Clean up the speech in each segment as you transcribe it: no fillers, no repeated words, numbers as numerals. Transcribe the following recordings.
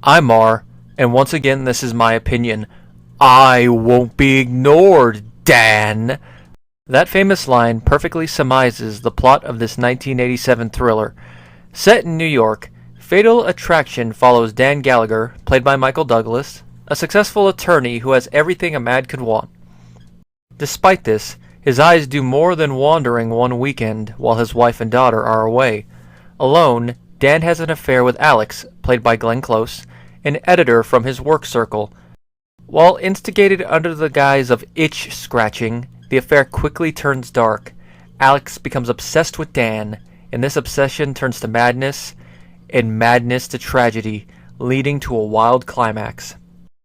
I'm Mar, and once again this is my opinion. I won't be ignored, Dan! That famous line perfectly surmises the plot of this 1987 thriller. Set in New York, Fatal Attraction follows Dan Gallagher, played by Michael Douglas, a successful attorney who has everything a man could want. Despite this, his eyes do more than wandering one weekend while his wife and daughter are away. Alone, Dan has an affair with Alex, played by Glenn Close, an editor from his work circle. While instigated under the guise of itch scratching, the affair quickly turns dark. Alex becomes obsessed with Dan, and this obsession turns to madness, and madness to tragedy, leading to a wild climax.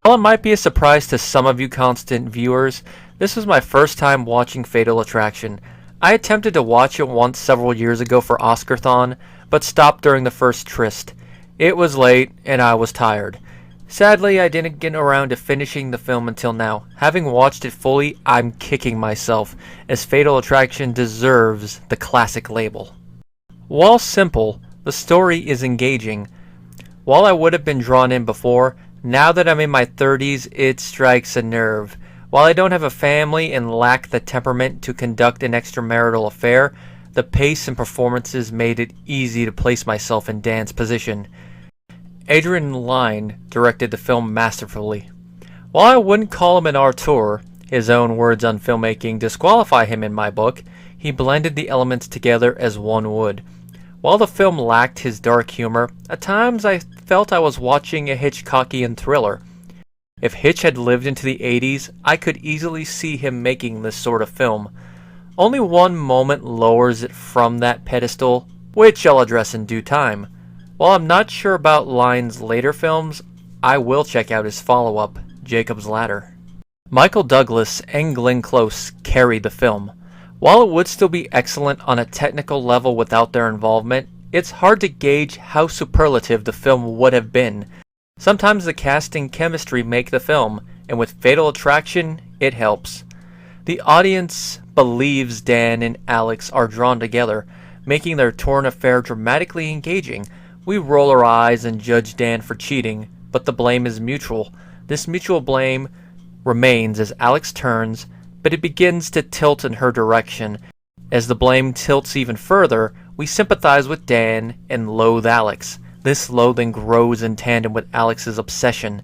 While it might be a surprise to some of you constant viewers, this was my first time watching Fatal Attraction. I attempted to watch it once several years ago for Oscarthon, but stopped during the first tryst. It was late, and I was tired. Sadly, I didn't get around to finishing the film until now. Having watched it fully, I'm kicking myself, as Fatal Attraction deserves the classic label. While simple, the story is engaging. While I would have been drawn in before, now that I'm in my 30s, it strikes a nerve. While I don't have a family and lack the temperament to conduct an extramarital affair, the pace and performances made it easy to place myself in Dan's position. Adrian Lyne directed the film masterfully. While I wouldn't call him an auteur, his own words on filmmaking disqualify him in my book, he blended the elements together as one would. While the film lacked his dark humor, at times I felt I was watching a Hitchcockian thriller. If Hitch had lived into the 80s, I could easily see him making this sort of film. Only one moment lowers it from that pedestal, which I'll address in due time. While I'm not sure about Lyne's later films, I will check out his follow-up, Jacob's Ladder. Michael Douglas and Glenn Close carried the film. While it would still be excellent on a technical level without their involvement, it's hard to gauge how superlative the film would have been. Sometimes the casting chemistry make the film, and with Fatal Attraction, it helps. The audience believes Dan and Alex are drawn together, making their torn affair dramatically engaging. We roll our eyes and judge Dan for cheating, but the blame is mutual. This mutual blame remains as Alex turns, but it begins to tilt in her direction. As the blame tilts even further, we sympathize with Dan and loathe Alex. This loathing grows in tandem with Alex's obsession.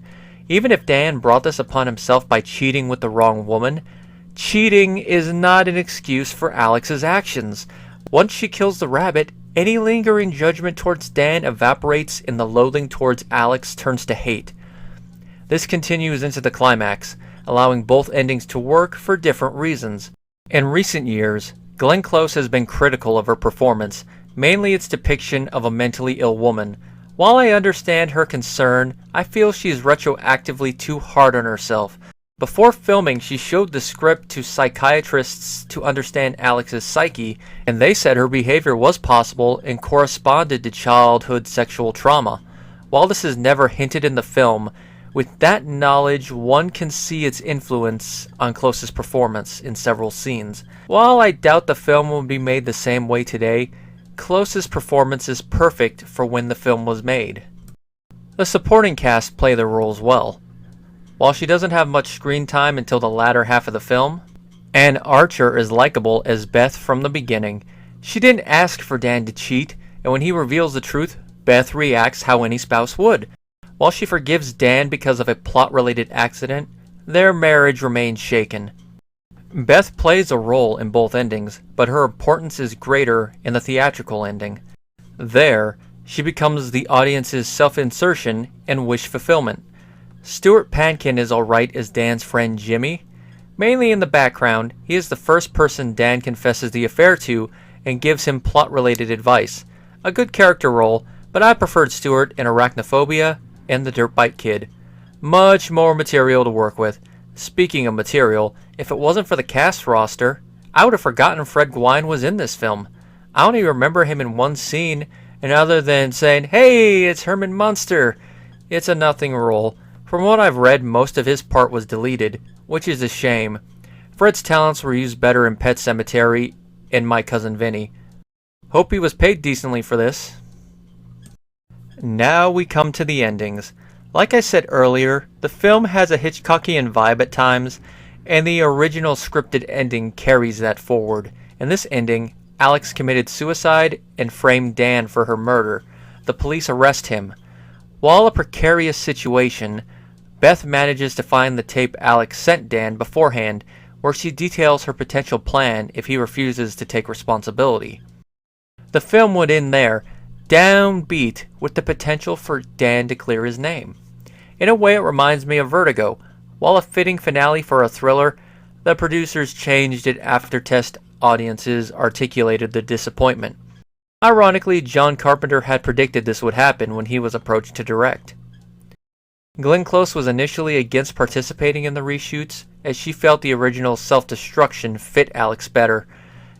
Even if Dan brought this upon himself by cheating with the wrong woman, cheating is not an excuse for Alex's actions. Once she kills the rabbit, any lingering judgment towards Dan evaporates and the loathing towards Alex turns to hate. This continues into the climax, allowing both endings to work for different reasons. In recent years, Glenn Close has been critical of her performance, mainly its depiction of a mentally ill woman. While I understand her concern, I feel she is retroactively too hard on herself. Before filming, she showed the script to psychiatrists to understand Alex's psyche, and they said her behavior was possible and corresponded to childhood sexual trauma. While this is never hinted in the film, with that knowledge one can see its influence on Close's performance in several scenes. While I doubt the film will be made the same way today, Close's performance is perfect for when the film was made. The supporting cast play their roles well. While she doesn't have much screen time until the latter half of the film, Anne Archer is likable as Beth from the beginning. She didn't ask for Dan to cheat, and when he reveals the truth, Beth reacts how any spouse would. While she forgives Dan because of a plot-related accident, their marriage remains shaken. Beth plays a role in both endings, but her importance is greater in the theatrical ending. There, she becomes the audience's self-insertion and wish fulfillment. Stuart Pankin is alright as Dan's friend Jimmy. Mainly in the background, he is the first person Dan confesses the affair to and gives him plot-related advice. A good character role, but I preferred Stuart in Arachnophobia and The Dirt Bike Kid. Much more material to work with. Speaking of material, if it wasn't for the cast roster, I would have forgotten Fred Gwynne was in this film. I only remember him in one scene, and other than saying, "Hey, it's Herman Munster," it's a nothing role. From what I've read, most of his part was deleted, which is a shame. Fred's talents were used better in Pet Sematary and My Cousin Vinny. Hope he was paid decently for this. Now we come to the endings. Like I said earlier, the film has a Hitchcockian vibe at times, and the original scripted ending carries that forward. In this ending, Alex committed suicide and framed Dan for her murder. The police arrest him. While a precarious situation, Beth manages to find the tape Alex sent Dan beforehand, where she details her potential plan if he refuses to take responsibility. The film would end there, downbeat, with the potential for Dan to clear his name. In a way, it reminds me of Vertigo. While a fitting finale for a thriller, the producers changed it after test audiences articulated the disappointment. Ironically, John Carpenter had predicted this would happen when he was approached to direct. Glenn Close was initially against participating in the reshoots, as she felt the original self-destruction fit Alex better.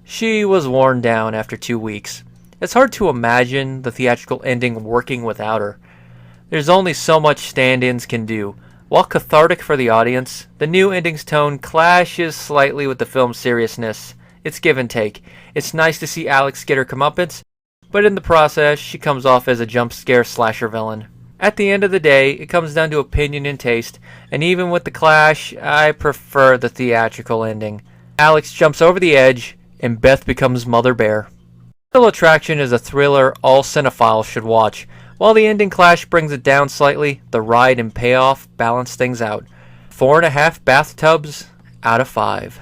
She was worn down after 2 weeks. It's hard to imagine the theatrical ending working without her. There's only so much stand-ins can do. While cathartic for the audience, the new ending's tone clashes slightly with the film's seriousness. It's give and take. It's nice to see Alex get her comeuppance, but in the process, she comes off as a jump-scare slasher villain. At the end of the day, it comes down to opinion and taste, and even with the clash, I prefer the theatrical ending. Alex jumps over the edge, and Beth becomes Mother Bear. Fatal Attraction is a thriller all cinephiles should watch. While the ending clash brings it down slightly, the ride and payoff balance things out. 4.5 bathtubs out of 5.